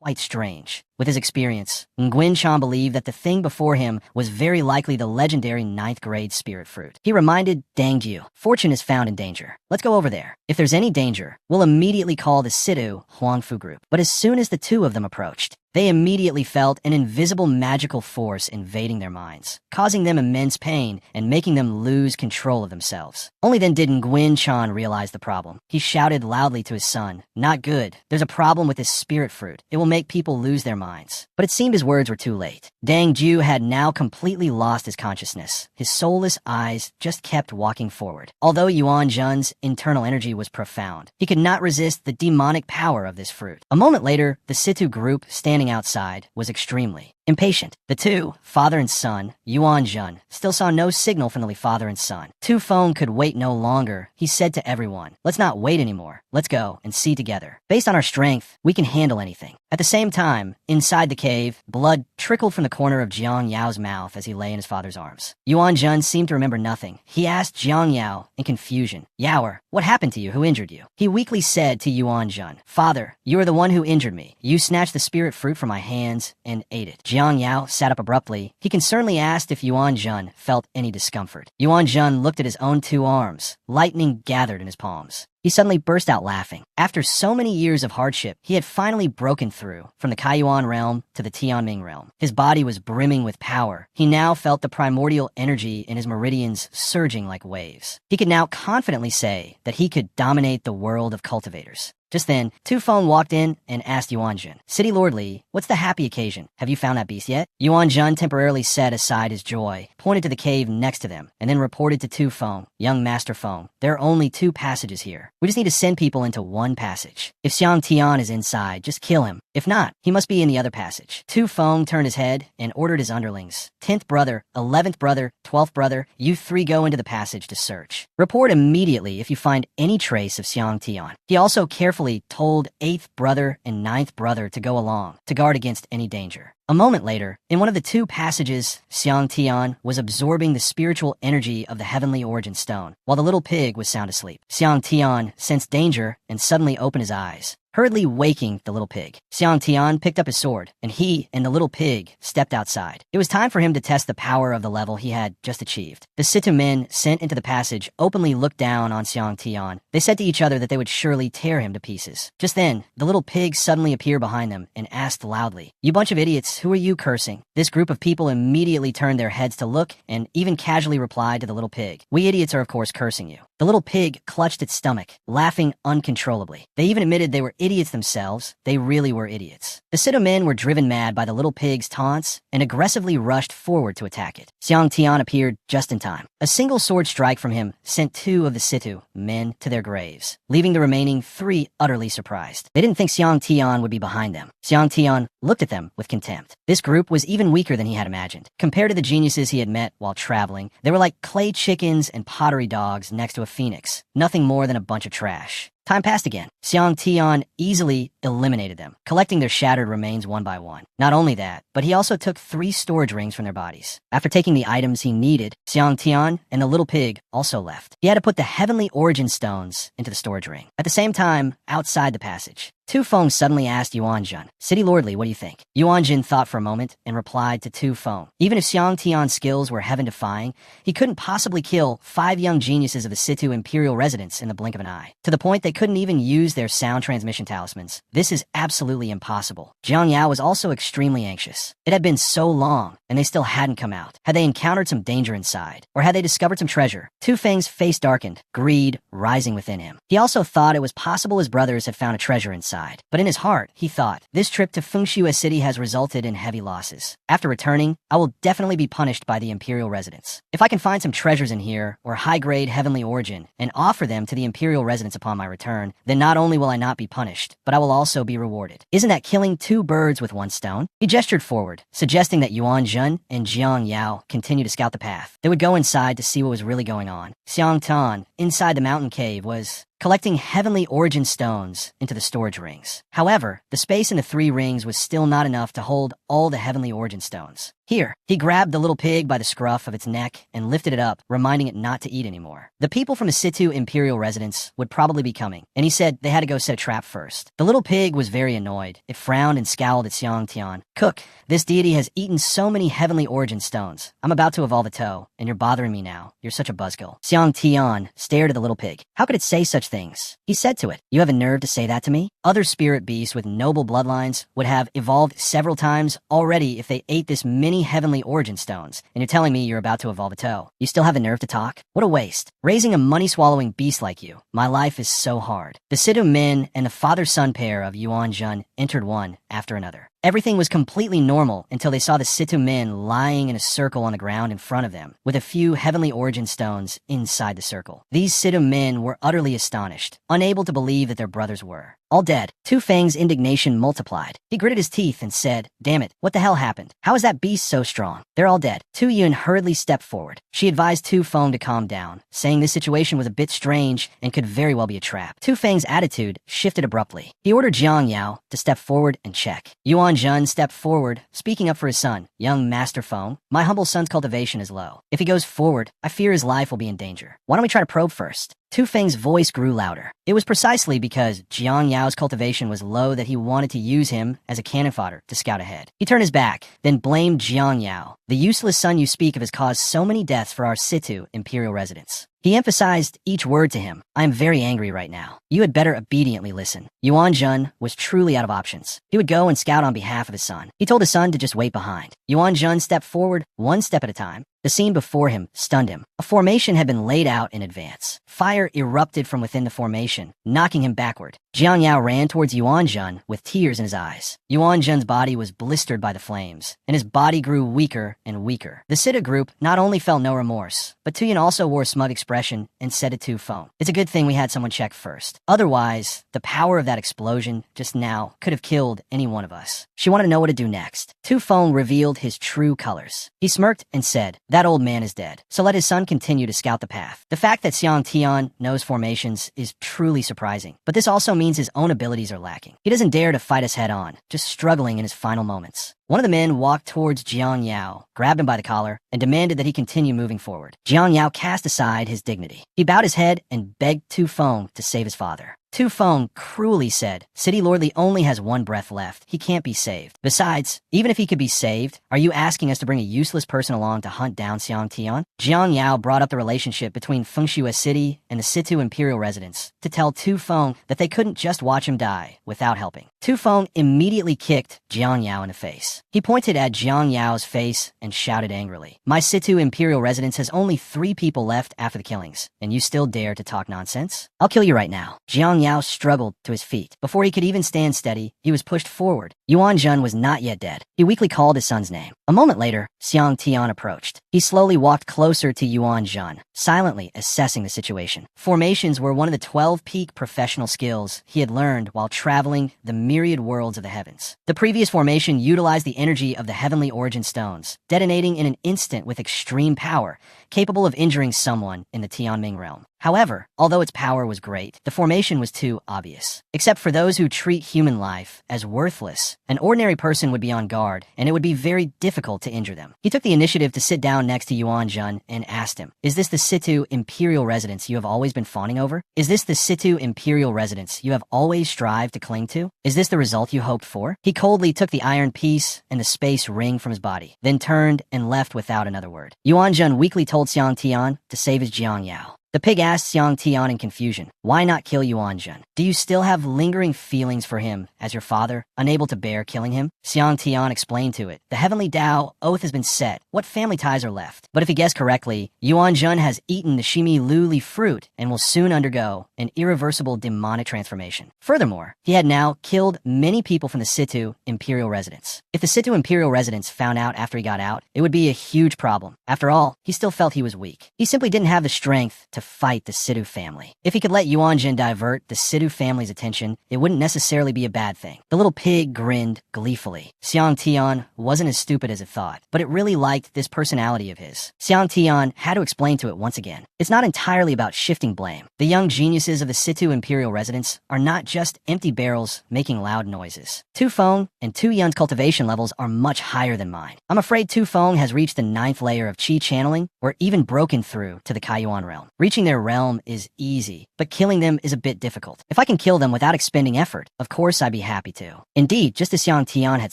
quite strange. With his experience, Nguyen Chan believed that the thing before him was very likely the legendary 9th grade spirit fruit. He reminded Dang Jiu, fortune is found in danger. Let's go over there. If there's any danger, we'll immediately call the Situ Huangfu group. But as soon as the two of them approached, they immediately felt an invisible magical force invading their minds, causing them immense pain and making them lose control of themselves. Only then did Nguyen Chan realize the problem. He shouted loudly to his son, "Not good. There's a problem with this spirit fruit. It will make people lose their minds." But it seemed his words were too late. Dang Jiu had now completely lost his consciousness. His soulless eyes just kept walking forward. Although Yuan Zhen's internal energy was profound, he could not resist the demonic power of this fruit. A moment later, the Situ group standing outside was extremely impatient. The two, father and son, Yuan Zhen, still saw no signal from the father and son. Tu Feng could wait no longer. He said to everyone, "Let's not wait anymore. Let's go and see together. Based on our strength, we can handle anything." At the same time, inside the cave, blood trickled from the corner of Jiang Yao's mouth as he lay in his father's arms. Yuan Zhen seemed to remember nothing. He asked Jiang Yao in confusion, "Yaoer, what happened to you? Who injured you?" He weakly said to Yuan Zhen, "Father, you are the one who injured me. You snatched the spirit fruit from my hands and ate it." Jiang Yao sat up abruptly. He concernedly asked if Yuan Zhen felt any discomfort. Yuan Zhen looked at his own 2 arms. Lightning gathered in his palms. He suddenly burst out laughing. After so many years of hardship, he had finally broken through from the Kaiyuan realm to the Tianming realm. His body was brimming with power. He now felt the primordial energy in his meridians surging like waves. He could now confidently say that he could dominate the world of cultivators. Just then, Tu Feng walked in and asked Yuan Zhen, "City Lord Li, what's the happy occasion? Have you found that beast yet?" Yuan Zhen temporarily set aside his joy, pointed to the cave next to them, and then reported to Tu Feng, "Young Master Feng, there are only 2 passages here. We just need to send people into one passage. If Xiang Tian is inside, just kill him. If not, he must be in the other passage." Tu Feng turned his head and ordered his underlings, 10th brother, 11th brother, 12th brother, you 3 go into the passage to search. Report immediately if you find any trace of Xiang Tian. He also carefully told 8th brother and 9th brother to go along, to guard against any danger. A moment later, in one of the 2 passages, Xiang Tian was absorbing the spiritual energy of the heavenly origin stone, while the little pig was sound asleep. Xiang Tian sensed danger and suddenly opened his eyes, hurriedly waking the little pig. Xiang Tian picked up his sword, and he and the little pig stepped outside. It was time for him to test the power of the level he had just achieved. The Situ men sent into the passage openly looked down on Xiang Tian. They said to each other that they would surely tear him to pieces. Just then, the little pig suddenly appeared behind them and asked loudly, "You bunch of idiots, who are you cursing?" This group of people immediately turned their heads to look and even casually replied to the little pig, "We idiots are of course cursing you." The little pig clutched its stomach, laughing uncontrollably. They even admitted they were idiots themselves. They really were idiots. The Situ men were driven mad by the little pig's taunts and aggressively rushed forward to attack it. Xiang Tian appeared just in time. A single sword strike from him sent 2 of the Situ men to their graves, leaving the remaining 3 utterly surprised. They didn't think Xiang Tian would be behind them. Xiang Tian looked at them with contempt. This group was even weaker than he had imagined. Compared to the geniuses he had met while traveling, they were like clay chickens and pottery dogs next to a phoenix, nothing more than a bunch of trash. Time passed again. Xiang Tian easily eliminated them, collecting their shattered remains one by one. Not only that, but he also took 3 storage rings from their bodies. After taking the items he needed, Xiang Tian and the little pig also left. He had to put the heavenly origin stones into the storage ring. At the same time, outside the passage, Tu Feng suddenly asked Yuan Zhen, "City Lord Li, what do you think?" Yuan Zhen thought for a moment and replied to Tu Feng. Even if Xiang Tian's skills were heaven-defying, he couldn't possibly kill 5 young geniuses of the Situ Imperial residence in the blink of an eye. To the point they couldn't even use their sound transmission talismans. This is absolutely impossible. Jiang Yao was also extremely anxious. It had been so long, and they still hadn't come out. Had they encountered some danger inside? Or had they discovered some treasure? Tu Feng's face darkened, greed rising within him. He also thought it was possible his brothers had found a treasure inside. But in his heart, he thought, this trip to Fengshui City has resulted in heavy losses. After returning, I will definitely be punished by the Imperial residents. If I can find some treasures in here, or high-grade heavenly origin, and offer them to the Imperial residents upon my return, then not only will I not be punished, but I will also be rewarded. Isn't that killing 2 birds with 1 stone? He gestured forward, suggesting that Yuan Zhen and Jiang Yao continue to scout the path. They would go inside to see what was really going on. Xiang Tan, inside the mountain cave, was collecting heavenly origin stones into the storage rings. However, the space in the 3 rings was still not enough to hold all the heavenly origin stones. Here, he grabbed the little pig by the scruff of its neck and lifted it up, reminding it not to eat anymore. The people from the Situ imperial residence would probably be coming, and he said they had to go set a trap first. The little pig was very annoyed. It frowned and scowled at Xiang Tian. "Cook, this deity has eaten so many heavenly origin stones. I'm about to evolve a toe, and you're bothering me now. You're such a buzzkill." Xiang Tian stared at the little pig. How could it say such things? He said to it, "You have a nerve to say that to me?" Other spirit beasts with noble bloodlines would have evolved several times already if they ate this many heavenly origin stones, and you're telling me you're about to evolve a toe. You still have the nerve to talk? What a waste. Raising a money-swallowing beast like you. My life is so hard. The Situ Min and the father-son pair of Yuan Jun entered one after another. Everything was completely normal until they saw the Situ Min lying in a circle on the ground in front of them, with a few heavenly origin stones inside the circle. These Situ Min were utterly astonished, unable to believe that their brothers were all dead. Tu Feng's indignation multiplied. He gritted his teeth and said, "Damn it, what the hell happened? How is that beast so strong? They're all dead." Tu Yun hurriedly stepped forward. She advised Tu Feng to calm down, saying this situation was a bit strange and could very well be a trap. Tu Feng's attitude shifted abruptly. He ordered Jiang Yao to step forward and check. Yuan Jun stepped forward, speaking up for his son. "Young Master Feng, my humble son's cultivation is low. If he goes forward, I fear his life will be in danger. Why don't we try to probe first?" Tu Feng's voice grew louder. It was precisely because Jiang Yao's cultivation was low that he wanted to use him as a cannon fodder to scout ahead. He turned his back, then blamed Jiang Yao. "The useless son you speak of has caused so many deaths for our Situ imperial residents." He emphasized each word to him. "I am very angry right now. You had better obediently listen." Yuan Jun was truly out of options. He would go and scout on behalf of his son. He told his son to just wait behind. Yuan Jun stepped forward, one step at a time. The scene before him stunned him. A formation had been laid out in advance. Fire erupted from within the formation, knocking him backward. Jiang Yao ran towards Yuan Jun with tears in his eyes. Yuan Jun's body was blistered by the flames, and his body grew weaker and weaker. The Siddha group not only felt no remorse, but Tuyen also wore a smug expression and said to Tu Feng, "It's a good thing we had someone check first. Otherwise, the power of that explosion just now could have killed any one of us." She wanted to know what to do next. Tu Feng revealed his true colors. He smirked and said, "That old man is dead, so let his son continue to scout the path." The fact that Xiang Tian knows formations is truly surprising, but this also means his own abilities are lacking. He doesn't dare to fight us head on, just struggling in his final moments. One of the men walked towards Jiang Yao, grabbed him by the collar, and demanded that he continue moving forward. Jiang Yao cast aside his dignity. He bowed his head and begged Tu Feng to save his father. Tu Feng cruelly said, "City Lordly only has one breath left. He can't be saved. Besides, even if he could be saved, are you asking us to bring a useless person along to hunt down Xiang Tian?" Jiang Yao brought up the relationship between Fengshue City and the Situ Imperial residence to tell Tu Feng that they couldn't just watch him die without helping. Tu Feng immediately kicked Jiang Yao in the face. He pointed at Jiang Yao's face and shouted angrily, "My Situ Imperial residence has only 3 people left after the killings, and you still dare to talk nonsense? I'll kill you right now." Jiang Yao struggled to his feet. Before he could even stand steady, he was pushed forward. Yuan Jun was not yet dead. He weakly called his son's name. A moment later, Xiang Tian approached. He slowly walked closer to Yuan Jun, silently assessing the situation. Formations were one of the 12 peak professional skills he had learned while traveling the myriad worlds of the heavens. The previous formation utilized the energy of the heavenly origin stones, detonating in an instant with extreme power, capable of injuring someone in the Tianming realm. However, although its power was great, the formation was too obvious. Except for those who treat human life as worthless, an ordinary person would be on guard, and it would be very difficult to injure them. He took the initiative to sit down next to Yuan Jun and asked him, "Is this the Situ Imperial residence you have always been fawning over? Is this the Situ Imperial residence you have always strived to cling to? Is this the result you hoped for?" He coldly took the iron piece and the space ring from his body, then turned and left without another word. Yuan Jun weakly told Xiang Tian to save his Jiang Yao. The pig asked Xiang Tian in confusion, "Why not kill Yuan Jun? Do you still have lingering feelings for him as your father, unable to bear killing him?" Xiang Tian explained to it, "The heavenly Tao oath has been set. What family ties are left?" But if he guessed correctly, Yuan Jun has eaten the Shimi Luli fruit and will soon undergo an irreversible demonic transformation. Furthermore, he had now killed many people from the Situ Imperial residence. If the Situ Imperial residence found out after he got out, it would be a huge problem. After all, he still felt he was weak. He simply didn't have the strength to to fight the Sidhu family. If he could let Yuanjun divert the Sidhu family's attention, it wouldn't necessarily be a bad thing. The little pig grinned gleefully. Xiang Tian wasn't as stupid as it thought, but it really liked this personality of his. Xiang Tian had to explain to it once again. It's not entirely about shifting blame. The young geniuses of the Sidhu imperial residence are not just empty barrels making loud noises. Tu Feng and Tu Yun's cultivation levels are much higher than mine. I'm afraid Tu Feng has reached the 9th layer of qi channeling or even broken through to the Kaiyuan realm. Reaching their realm is easy, but killing them is a bit difficult. If I can kill them without expending effort, of course I'd be happy to. Indeed, just as Xiang Tian had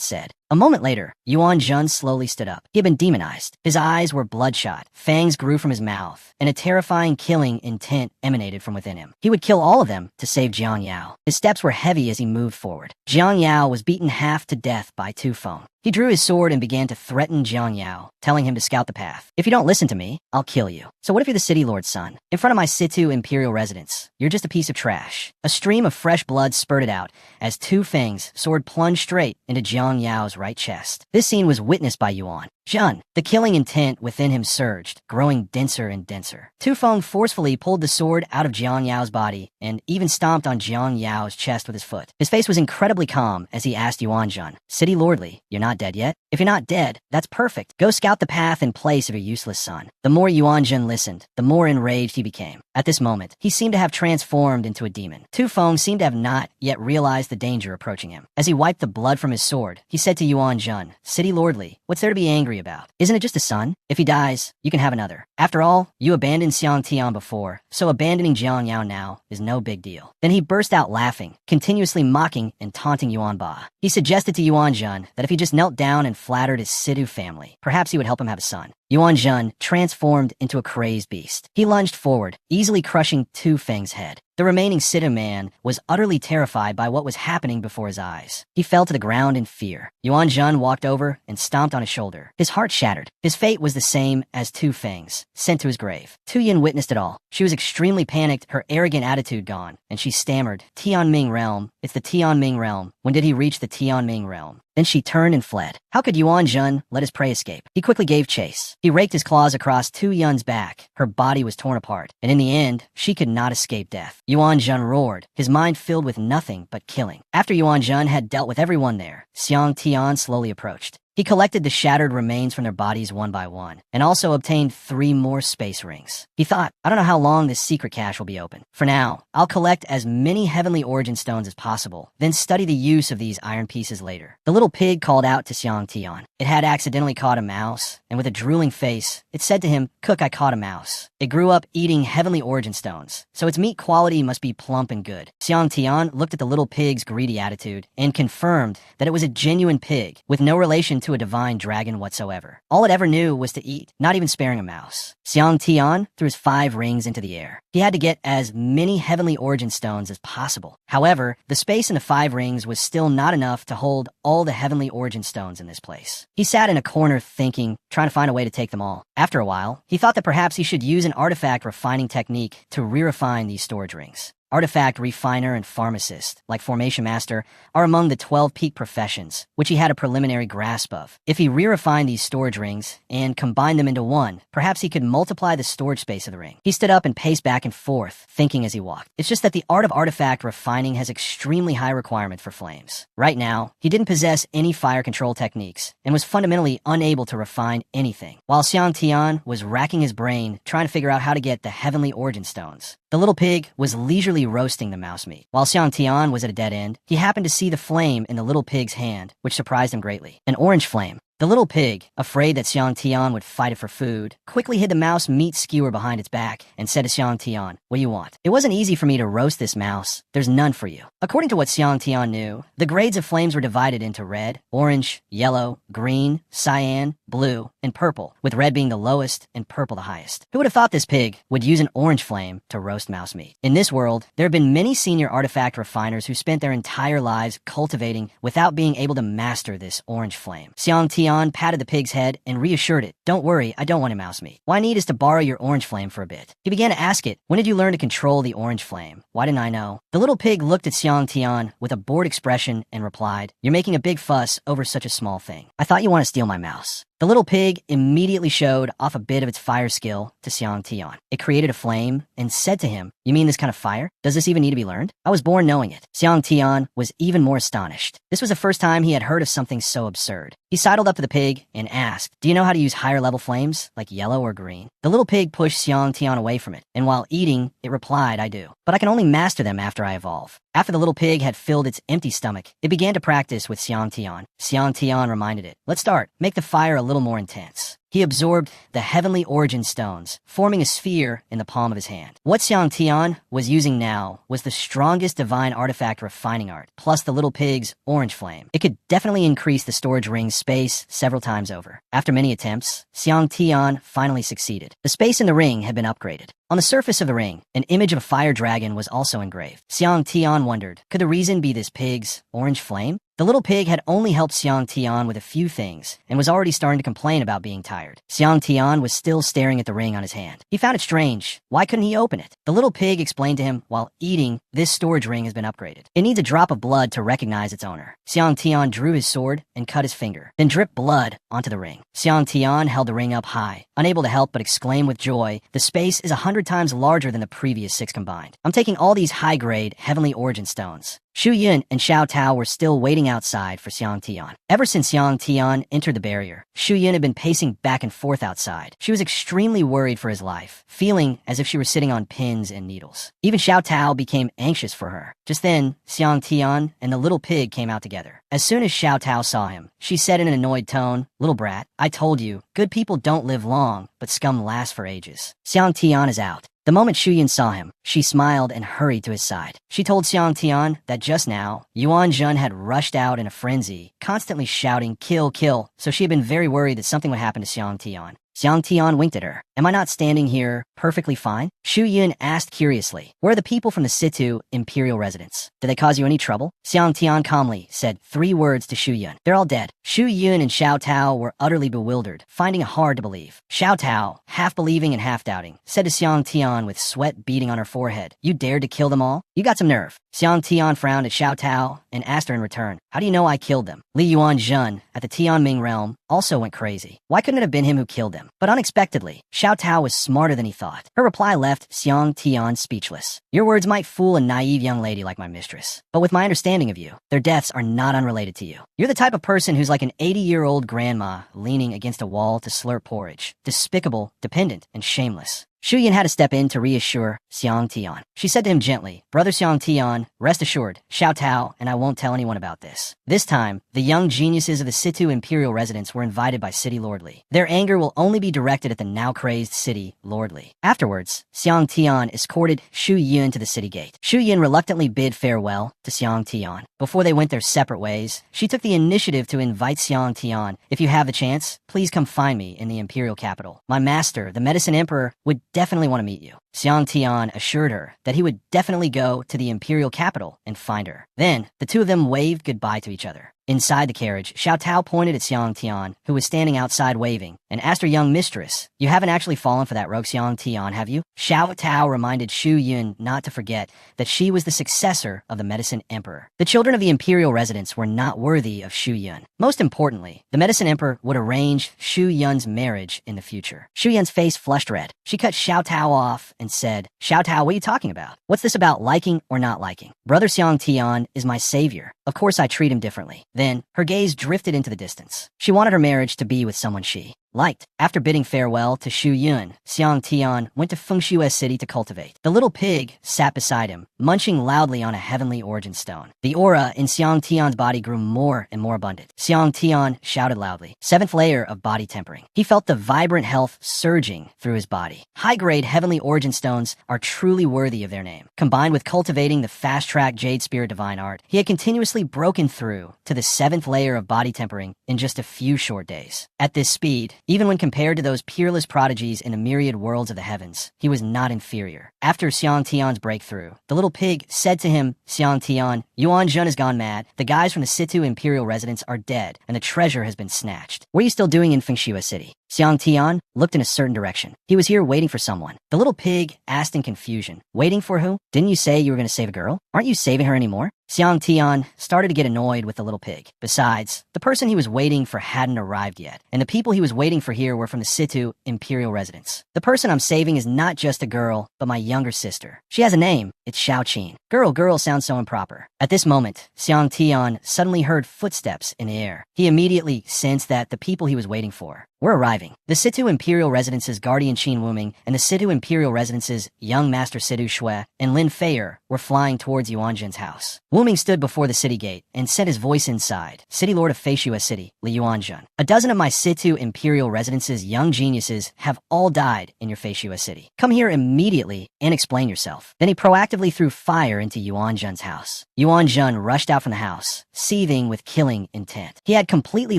said, a moment later, Yuan Jun slowly stood up. He had been demonized. His eyes were bloodshot. Fangs grew from his mouth, and a terrifying killing intent emanated from within him. He would kill all of them to save Jiang Yao. His steps were heavy as he moved forward. Jiang Yao was beaten half to death by Tu Feng. He drew his sword and began to threaten Jiang Yao, telling him to scout the path. If you don't listen to me, I'll kill you. So what if you're the city lord's son? In front of my Sidhu imperial residence, you're just a piece of trash. A stream of fresh blood spurted out as Tu Feng's sword plunged straight into Jiang Yao's right chest. This scene was witnessed by Yuan Jun. The killing intent within him surged, growing denser and denser. Tu Feng forcefully pulled the sword out of Jiang Yao's body and even stomped on Jiang Yao's chest with his foot. His face was incredibly calm as he asked Yuan Jun, "City Lordly, you're not dead yet? If you're not dead, that's perfect. Go scout the path in place of your useless son." The more Yuan Jun listened, the more enraged he became. At this moment, he seemed to have transformed into a demon. Tu Feng seemed to have not yet realized the danger approaching him. As he wiped the blood from his sword, he said to Yuan Jun, "City Lordly, what's there to be angry about? Isn't it just a son? If he dies, you can have another. After all, you abandoned Xiang Tian before, so abandoning Jiang Yao now is no big deal." Then he burst out laughing, continuously mocking and taunting Yuan Ba. He suggested to Yuan Jun that if he just knelt down and flattered his Sidhu family, perhaps he would help him have a son. Yuan Jun transformed into a crazed beast. He lunged forward, easily crushing Tu Feng's head. The remaining Sidhu man was utterly terrified by what was happening before his eyes. He fell to the ground in fear. Yuan Jun walked over and stomped on his shoulder. His heart shattered. His fate was the same as Tu Feng's, sent to his grave. Tu Yin witnessed it all. She was extremely panicked, her arrogant attitude gone, and she stammered, "Tianming realm. It's the Tianming realm. When did he reach the Tianming realm?" Then she turned and fled. How could Yuan Jun let his prey escape? He quickly gave chase. He raked his claws across Tu Yun's back. Her body was torn apart, and in the end, she could not escape death. Yuan Jun roared, his mind filled with nothing but killing. After Yuan Jun had dealt with everyone there, Xiang Tian slowly approached. He collected the shattered remains from their bodies one by one, and also obtained 3 more space rings. He thought, I don't know how long this secret cache will be open. For now, I'll collect as many heavenly origin stones as possible, then study the use of these iron pieces later. The little pig called out to Xiang Tian. It had accidentally caught a mouse, and with a drooling face, it said to him, "Cook, I caught a mouse." It grew up eating heavenly origin stones, so its meat quality must be plump and good. Xiang Tian looked at the little pig's greedy attitude and confirmed that it was a genuine pig with no relation to a divine dragon whatsoever. All it ever knew was to eat, not even sparing a mouse. Xiang Tian threw his 5 rings into the air. He had to get as many heavenly origin stones as possible. However, the space in the 5 rings was still not enough to hold all the heavenly origin stones in this place. He sat in a corner thinking, trying to find a way to take them all. After a while, he thought that perhaps he should use an artifact refining technique to re-refine these storage rings. Artifact refiner and pharmacist, like Formation Master, are among the 12 peak professions, which he had a preliminary grasp of. If he re-refined these storage rings and combined them into one, perhaps he could multiply the storage space of the ring. He stood up and paced back and forth, thinking as he walked. It's just that the art of artifact refining has extremely high requirements for flames. Right now, he didn't possess any fire control techniques and was fundamentally unable to refine anything, while Xiang Tian was racking his brain trying to figure out how to get the heavenly origin stones. The little pig was leisurely roasting the mouse meat. While Xiang Tian was at a dead end, he happened to see the flame in the little pig's hand, which surprised him greatly. An orange flame. The little pig, afraid that Xiang Tian would fight it for food, quickly hid the mouse meat skewer behind its back and said to Xiang Tian, "What do you want?" "It wasn't easy for me to roast this mouse. There's none for you." According to what Xiang Tian knew, the grades of flames were divided into red, orange, yellow, green, cyan, blue, and purple, with red being the lowest and purple the highest. Who would have thought this pig would use an orange flame to roast mouse meat? In this world, there have been many senior artifact refiners who spent their entire lives cultivating without being able to master this orange flame. Xiang Tian patted the pig's head and reassured it, "Don't worry, I don't want a mouse meat. What I need is to borrow your orange flame for a bit." He began to ask it, "When did you learn to control the orange flame? Why didn't I know?" The little pig looked at Xiang Tian with a bored expression and replied, "You're making a big fuss over such a small thing. I thought you want to steal my mouse." The little pig immediately showed off a bit of its fire skill to Xiang Tian. It created a flame and said to him, "You mean this kind of fire? Does this even need to be learned?" I was born knowing it. Xiang Tian was even more astonished. This was the first time he had heard of something so absurd. He sidled up to the pig and asked, "Do you know how to use higher level flames, like yellow or green?" The little pig pushed Xiang Tian away from it, and while eating, it replied, "I do. But I can only master them after I evolve." After the little pig had filled its empty stomach, it began to practice with Xiang Tian. Xiang Tian reminded it, "Let's start. Make the fire a little more intense." He absorbed the heavenly origin stones, forming a sphere in the palm of his hand. What Xiang Tian was using now was the strongest divine artifact refining art, plus the little pig's orange flame. It could definitely increase the storage ring's space several times over. After many attempts, Xiang Tian finally succeeded. The space in the ring had been upgraded. On the surface of the ring, an image of a fire dragon was also engraved. Xiang Tian wondered, could the reason be this pig's orange flame? The little pig had only helped Xiang Tian with a few things and was already starting to complain about being tired. Xiang Tian was still staring at the ring on his hand. He found it strange. Why couldn't he open it? The little pig explained to him while eating, "This storage ring has been upgraded. It needs a drop of blood to recognize its owner." Xiang Tian drew his sword and cut his finger, then dripped blood onto the ring. Xiang Tian held the ring up high, unable to help but exclaim with joy, "The space is 100 times larger than the previous 6 combined. I'm taking all these high-grade, heavenly origin stones." Shu Yun and Xiao Tao were still waiting outside for Xiang Tian. Ever since Xiang Tian entered the barrier, Shu Yun had been pacing back and forth outside. She was extremely worried for his life, feeling as if she were sitting on pins and needles. Even Xiao Tao became anxious for her. Just then, Xiang Tian and the little pig came out together. As soon as Xiao Tao saw him, she said in an annoyed tone, "Little brat, I told you, good people don't live long, but scum lasts for ages." Xiang Tian is out. The moment Shu Yun saw him, she smiled and hurried to his side. She told Xiang Tian that just now, Yuan Zhen had rushed out in a frenzy, constantly shouting, "Kill, kill," so she had been very worried that something would happen to Xiang Tian. Xiang Tian winked at her. "Am I not standing here perfectly fine?" Shu Yun asked curiously, "Where are the people from the Situ imperial residence? Did they cause you any trouble?" Xiang Tian calmly said 3 words to Shu Yun. "They're all dead." Shu Yun and Xiao Tao were utterly bewildered, finding it hard to believe. Xiao Tao, half believing and half doubting, said to Xiang Tian with sweat beading on her forehead, "You dared to kill them all? You got some nerve." Xiang Tian frowned at Xiao Tao and asked her in return, "How do you know I killed them?" Li Yuan Zhen at the Tianming realm also went crazy. Why couldn't it have been him who killed them? But unexpectedly, Xiao Tao was smarter than he thought. Her reply left Xiang Tian speechless. "Your words might fool a naive young lady like my mistress, but with my understanding of you, their deaths are not unrelated to you. You're the type of person who's like an 80-year-old grandma leaning against a wall to slurp porridge. Despicable, dependent, and shameless." Shu Yun had to step in to reassure Xiang Tian. She said to him gently, "Brother Xiang Tian, rest assured, Xiao Tao and I won't tell anyone about this." This time, the young geniuses of the Situ imperial residence were invited by City Lord Li. Their anger will only be directed at the now-crazed city Lord Li. Afterwards, Xiang Tian escorted Shu Yun to the city gate. Shu Yun reluctantly bid farewell to Xiang Tian. Before they went their separate ways, she took the initiative to invite Xiang Tian, "If you have the chance, please come find me in the imperial capital. My master, the Medicine Emperor, would definitely want to meet you." Xiang Tian assured her that he would definitely go to the imperial capital and find her. Then, the two of them waved goodbye to each other. Inside the carriage, Xiao Tao pointed at Xiang Tian, who was standing outside waving, and asked her young mistress, "You haven't actually fallen for that rogue Xiang Tian, have you?" Xiao Tao reminded Shu Yun not to forget that she was the successor of the Medicine Emperor. The children of the imperial residence were not worthy of Shu Yun. Most importantly, the Medicine Emperor would arrange Shu Yun's marriage in the future. Shu Yun's face flushed red. She cut Xiao Tao off and said, "Xiao Tao, what are you talking about? What's this about liking or not liking? Brother Xiang Tian is my savior. Of course I treat him differently." Then, her gaze drifted into the distance. She wanted her marriage to be with someone she liked. After bidding farewell to Shu Yun, Xiang Tian went to Fengshui City to cultivate. The little pig sat beside him, munching loudly on a heavenly origin stone. The aura in Xiang Tian's body grew more and more abundant. Xiang Tian shouted loudly, 7th layer of body tempering. He felt the vibrant health surging through his body. High-grade heavenly origin stones are truly worthy of their name. Combined with cultivating the fast-track Jade Spirit divine art, he had continuously broken through to the 7th layer of body tempering in just a few short days. At this speed, even when compared to those peerless prodigies in the myriad worlds of the heavens, he was not inferior. After Xiang Tian's breakthrough, the little pig said to him, "Xiang Tian, Yuan Zhen has gone mad, the guys from the Situ imperial residence are dead, and the treasure has been snatched. What are you still doing in Fengshui City?" Xiang Tian looked in a certain direction. He was here waiting for someone. The little pig asked in confusion. Waiting for who? Didn't you say you were going to save a girl? Aren't you saving her anymore? Xiang Tian started to get annoyed with the little pig. Besides, the person he was waiting for hadn't arrived yet, and the people he was waiting for here were from the Situ Imperial residence. The person I'm saving is not just a girl, but my younger sister. She has a name. It's Xiaoqin. Girl sounds so improper. At this moment, Xiang Tian suddenly heard footsteps in the air. He immediately sensed that the people he was waiting for were arriving. The Situ Imperial Residence's guardian Qin Wuming and the Situ Imperial Residence's young master Situ Shui and Lin Feier were flying towards Yuanzhen's house. Wuming stood before the city gate and sent his voice inside. City Lord of Feishua City, Li Yuanzhen. A dozen of my Situ Imperial Residence's young geniuses have all died in your Feishua City. Come here immediately and explain yourself. Then he proactively threw fire into Yuanzhen's house. Yuanzhen rushed out from the house, seething with killing intent. He had completely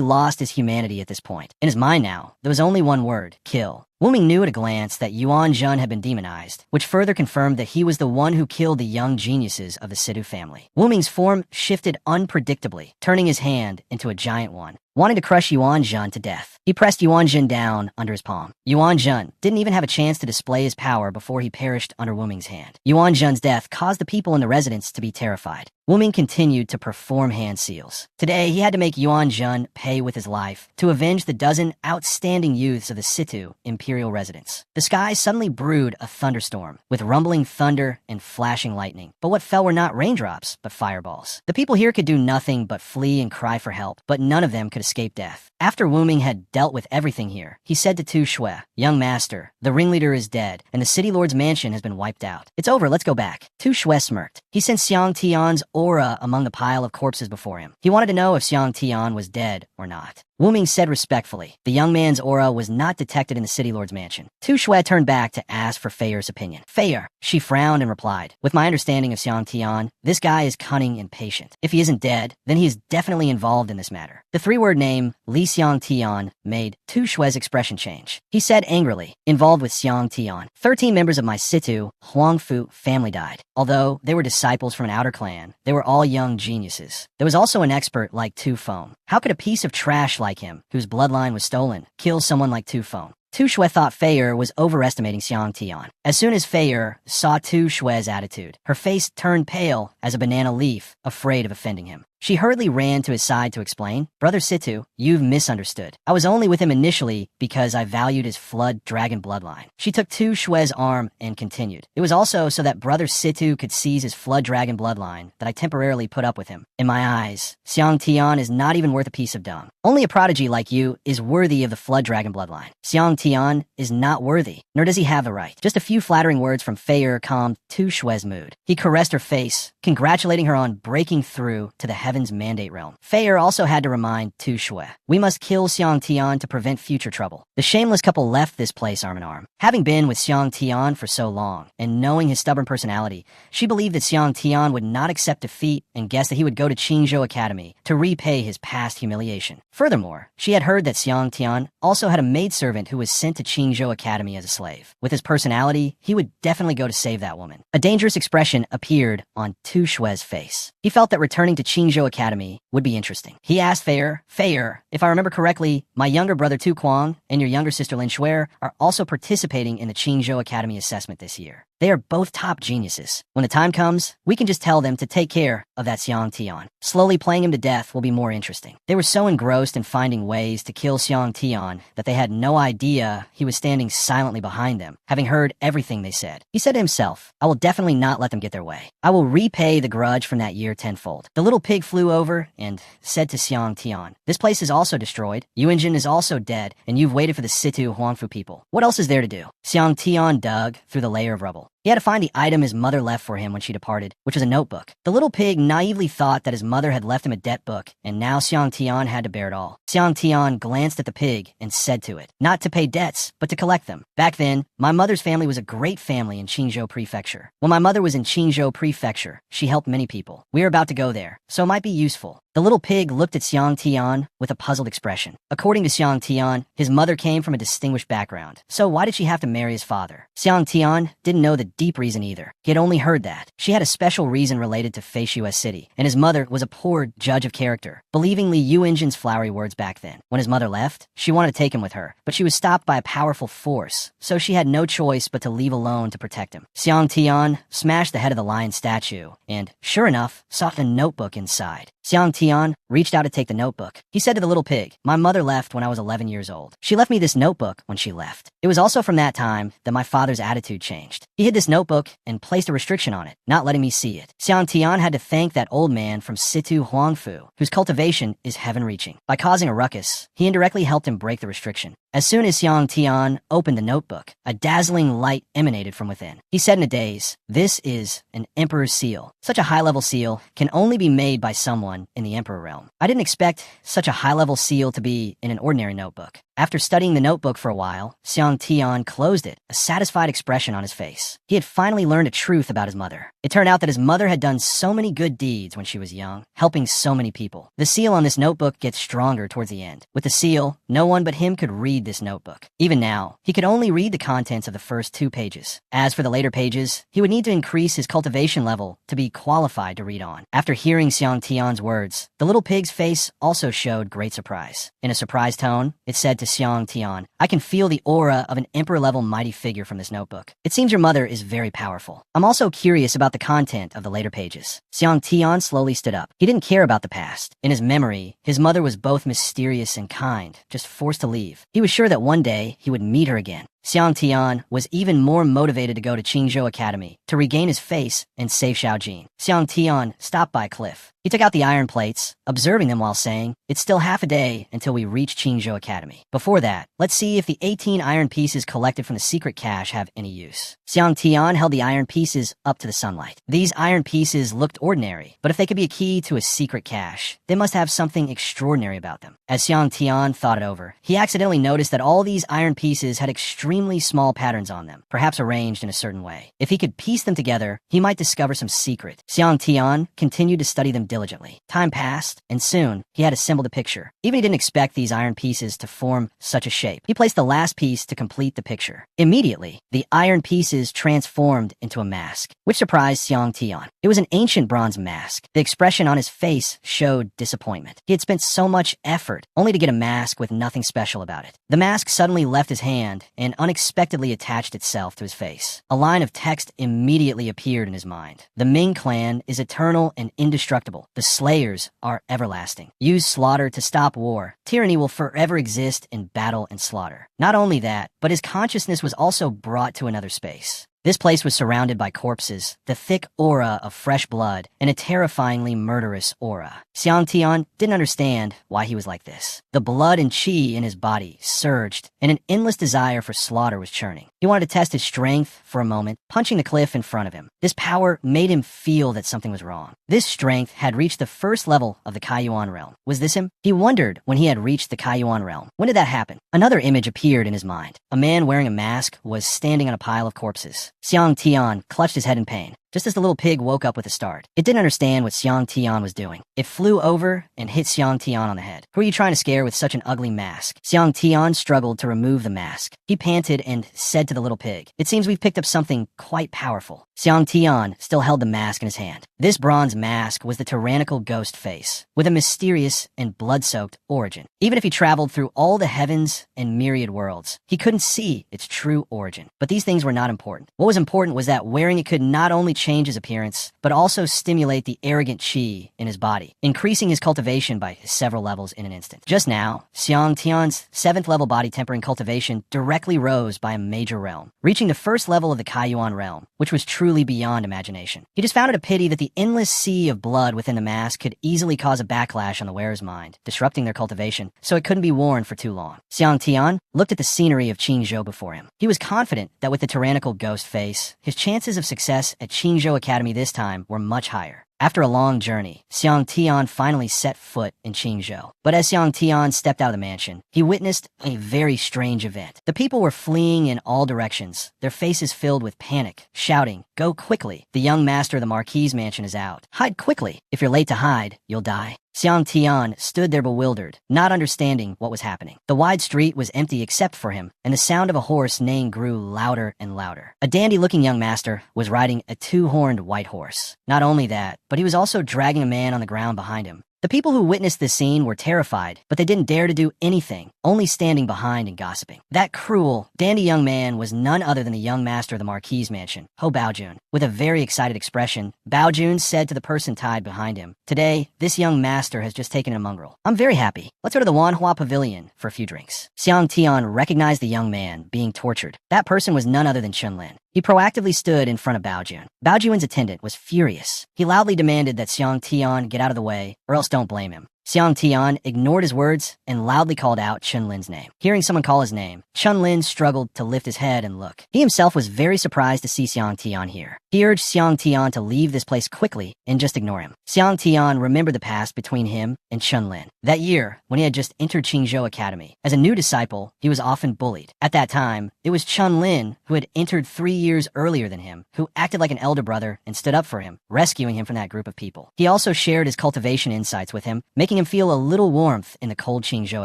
lost his humanity at this point. In his mind now, there was only one word: kill. Wuming knew at a glance that Yuanzhen had been demonized, which further confirmed that he was the one who killed the young geniuses of the Situ family. Wuming's form shifted unpredictably, turning his hand into a giant one, wanting to crush Yuanzhen to death. He pressed Yuanzhen down under his palm. Yuanzhen didn't even have a chance to display his power before he perished under Wuming's hand. Yuanzhen's death caused the people in the residence to be terrified. Wuming continued to perform hand seals. Today, he had to make Yuanzhen pay with his life to avenge the dozen outstanding youths of the Situ Imperial residence. The sky suddenly brewed a thunderstorm, with rumbling thunder and flashing lightning. But what fell were not raindrops, but fireballs. The people here could do nothing but flee and cry for help, but none of them could escape death. After Wuming had dealt with everything here, he said to Tu Shui, "Young master, the ringleader is dead, and the city lord's mansion has been wiped out. It's over, let's go back." Tu Shui smirked. He sensed Xiang Tian's aura among the pile of corpses before him. He wanted to know if Xiang Tian was dead or not. Wuming said respectfully. The young man's aura was not detected in the city lord's mansion. Tu Shui turned back to ask for Feier's opinion. Feier, she frowned and replied, "With my understanding of Xiang Tian, this guy is cunning and patient. If he isn't dead, then he is definitely involved in this matter." The three-word name, Li Xiang Tian, made Tu Shui's expression change. He said angrily, "Involved with Xiang Tian. 13 members of my Situ Huangfu family died. Although they were disciples from an outer clan, they were all young geniuses. There was also an expert like Tu Feng. How could a piece of trash like him, whose bloodline was stolen, kill someone like Tu Feng?" Tu Shui thought Feier was overestimating Xiang Tian. As soon as Feier saw Tu Shui's attitude, her face turned pale as a banana leaf, afraid of offending him. She hurriedly ran to his side to explain, "Brother Situ, you've misunderstood. I was only with him initially because I valued his flood dragon bloodline." She took Tu Shui's arm and continued, "It was also so that Brother Situ could seize his flood dragon bloodline that I temporarily put up with him. In my eyes, Xiang Tian is not even worth a piece of dung. Only a prodigy like you is worthy of the flood dragon bloodline. Xiang Tian is not worthy, nor does he have the right." Just a few flattering words from Feier calmed Tu Shui's mood. He caressed her face, congratulating her on breaking through to the Heaven's Mandate realm. Feier also had to remind Tu Shui, "We must kill Xiang Tian to prevent future trouble." The shameless couple left this place arm in arm. Having been with Xiang Tian for so long, and knowing his stubborn personality, she believed that Xiang Tian would not accept defeat and guessed that he would go to Qingzhou Academy to repay his past humiliation. Furthermore, she had heard that Xiang Tian also had a maidservant who was sent to Qingzhou Academy as a slave. With his personality, he would definitely go to save that woman. A dangerous expression appeared on Tu Shui's face. He felt that returning to Qingzhou Academy would be interesting. He asked Feier, "If I remember correctly, my younger brother Tu Kuang and your younger sister Lin Shui are also participating in the Qingzhou Academy assessment this year. They are both top geniuses. When the time comes, we can just tell them to take care of that Xiang Tian. Slowly playing him to death will be more interesting." They were so engrossed in finding ways to kill Xiang Tian that they had no idea he was standing silently behind them, having heard everything they said. He said to himself, "I will definitely not let them get their way. I will repay the grudge from that year tenfold." The little pig flew over and said to Xiang Tian, "This place is also destroyed. Yuanzhen is also dead, and you've waited for the Situ Huangfu people. What else is there to do?" Xiang Tian dug through the layer of rubble. He had to find the item his mother left for him when she departed, which was a notebook. The little pig naively thought that his mother had left him a debt book, and now Xiang Tian had to bear it all. Xiang Tian glanced at the pig and said to it, "Not to pay debts, but to collect them. Back then, my mother's family was a great family in Qingzhou Prefecture. When my mother was in Qingzhou Prefecture, she helped many people. We are about to go there, so it might be useful." The The little pig looked at Xiang Tian with a puzzled expression. According to Xiang Tian, his mother came from a distinguished background. So why did she have to marry his father? Xiang Tian didn't know the deep reason either. He had only heard that. She had a special reason related to Feishua's city, and his mother was a poor judge of character, believing Li Yuinjin's flowery words back then. When his mother left, she wanted to take him with her, but she was stopped by a powerful force, so she had no choice but to leave alone to protect him. Xiang Tian smashed the head of the lion statue, and, sure enough, saw a notebook inside. Xiang Tian reached out to take the notebook. He said to the little pig, "My mother left when I was 11 years old. She left me this notebook when she left. It was also from that time that my father's attitude changed. He hid this notebook and placed a restriction on it, not letting me see it." Xiang Tian had to thank that old man from Situ Huangfu, whose cultivation is heaven-reaching. By causing a ruckus, he indirectly helped him break the restriction. As soon as Xiang Tian opened the notebook, a dazzling light emanated from within. He said in a daze, "This is an Emperor's seal. Such a high-level seal can only be made by someone in the Emperor realm. I didn't expect such a high-level seal to be in an ordinary notebook." After studying the notebook for a while, Xiang Tian closed it, a satisfied expression on his face. He had finally learned a truth about his mother. It turned out that his mother had done so many good deeds when she was young, helping so many people. The seal on this notebook gets stronger towards the end. With the seal, no one but him could read this notebook. Even now, he could only read the contents of the first 2 pages. As for the later pages, he would need to increase his cultivation level to be qualified to read on. After hearing Xiang Tian's words, the little pig's face also showed great surprise. In a surprised tone, it said to Xiang Tian, "I can feel the aura of an emperor-level mighty figure from this notebook. It seems your mother is very powerful. I'm also curious about the content of the later pages." Xiang Tian slowly stood up. He didn't care about the past. In his memory, his mother was both mysterious and kind, just forced to leave. He was sure that one day he would meet her again. Xiang Tian was even more motivated to go to Qingzhou Academy to regain his face and save Xiaojin. Xiang Tian stopped by a cliff. He took out the iron plates, observing them while saying, "It's still half a day until we reach Qingzhou Academy. Before that, let's see if the 18 iron pieces collected from the secret cache have any use." Xiang Tian held the iron pieces up to the sunlight. These iron pieces looked ordinary, but if they could be a key to a secret cache, they must have something extraordinary about them. As Xiang Tian thought it over, he accidentally noticed that all these iron pieces had extremely small patterns on them, perhaps arranged in a certain way. If he could piece them together, he might discover some secret. Xiang Tian continued to study them diligently. Time passed, and soon he had assembled a picture. Even he didn't expect these iron pieces to form such a shape. He placed the last piece to complete the picture. Immediately, the iron pieces transformed into a mask, which surprised Xiang Tian. It was an ancient bronze mask. The expression on his face showed disappointment. He had spent so much effort only to get a mask with nothing special about it. The mask suddenly left his hand and unexpectedly attached itself to his face. A line of text immediately appeared in his mind. "The Ming clan is eternal and indestructible. The slayers are everlasting. Use slaughter to stop war. Tyranny will forever exist in battle and slaughter." Not only that, but his consciousness was also brought to another space. This place was surrounded by corpses, the thick aura of fresh blood, and a terrifyingly murderous aura. Xiang Tian didn't understand why he was like this. The blood and qi in his body surged, and an endless desire for slaughter was churning. He wanted to test his strength for a moment, punching the cliff in front of him. This power made him feel that something was wrong. This strength had reached the first level of the Kaiyuan realm. Was this him? He wondered when he had reached the Kaiyuan realm. When did that happen? Another image appeared in his mind. A man wearing a mask was standing on a pile of corpses. Xiang Tian clutched his head in pain, just as the little pig woke up with a start. It didn't understand what Xiang Tian was doing. It flew over and hit Xiang Tian on the head. "Who are you trying to scare with such an ugly mask?" Xiang Tian struggled to remove the mask. He panted and said to the little pig, "It seems we've picked up something quite powerful." Xiang Tian still held the mask in his hand. This bronze mask was the tyrannical ghost face, with a mysterious and blood-soaked origin. Even if he traveled through all the heavens and myriad worlds, he couldn't see its true origin. But these things were not important. What was important was that wearing it could not only change his appearance, but also stimulate the arrogant qi in his body, increasing his cultivation by several levels in an instant. Just now, Xiang Tian's 7th level body tempering cultivation directly rose by a major realm, reaching the first level of the Kaiyuan realm, which was truly beyond imagination. He just found it a pity that the endless sea of blood within the mask could easily cause a backlash on the wearer's mind, disrupting their cultivation, so it couldn't be worn for too long. Xiang Tian looked at the scenery of Qingzhou before him. He was confident that with the tyrannical ghost face, his chances of success at Qingzhou Academy this time were much higher. After a long journey, Xiang Tian finally set foot in Qingzhou. But as Xiang Tian stepped out of the mansion, he witnessed a very strange event. The people were fleeing in all directions, their faces filled with panic, shouting, "Go quickly! The young master of the Marquis' mansion is out. Hide quickly! If you're late to hide, you'll die." Xiang Tian stood there bewildered, not understanding what was happening. The wide street was empty except for him, and the sound of a horse neighing grew louder and louder. A dandy-looking young master was riding a two-horned white horse. Not only that, but he was also dragging a man on the ground behind him. The people who witnessed this scene were terrified, but they didn't dare to do anything, only standing behind and gossiping. That cruel, dandy young man was none other than the young master of the Marquis's mansion, Ho Baojun. With a very excited expression, Baojun said to the person tied behind him, "Today, this young master has just taken a mongrel. I'm very happy. Let's go to the manhwa pavilion for a few drinks." Xiang Tian recognized the young man being tortured. That person was none other than Chunlin. He proactively stood in front of Baojun. Baojun's attendant was furious. He loudly demanded that Xiang Tian get out of the way, or else don't blame him. Xiang Tian ignored his words and loudly called out Chunlin's name. Hearing someone call his name, Chunlin struggled to lift his head and look. He himself was very surprised to see Xiang Tian here. He urged Xiang Tian to leave this place quickly and just ignore him. Xiang Tian remembered the past between him and Chunlin. That year, when he had just entered Qingzhou Academy. As a new disciple, he was often bullied. At that time, it was Chunlin, who had entered 3 years earlier than him, who acted like an elder brother and stood up for him, rescuing him from that group of people. He also shared his cultivation insights with him, making him feel a little warmth in the cold Qingzhou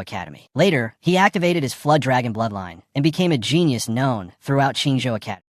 Academy. Later, he activated his Flood Dragon bloodline and became a genius known throughout Qingzhou Academy.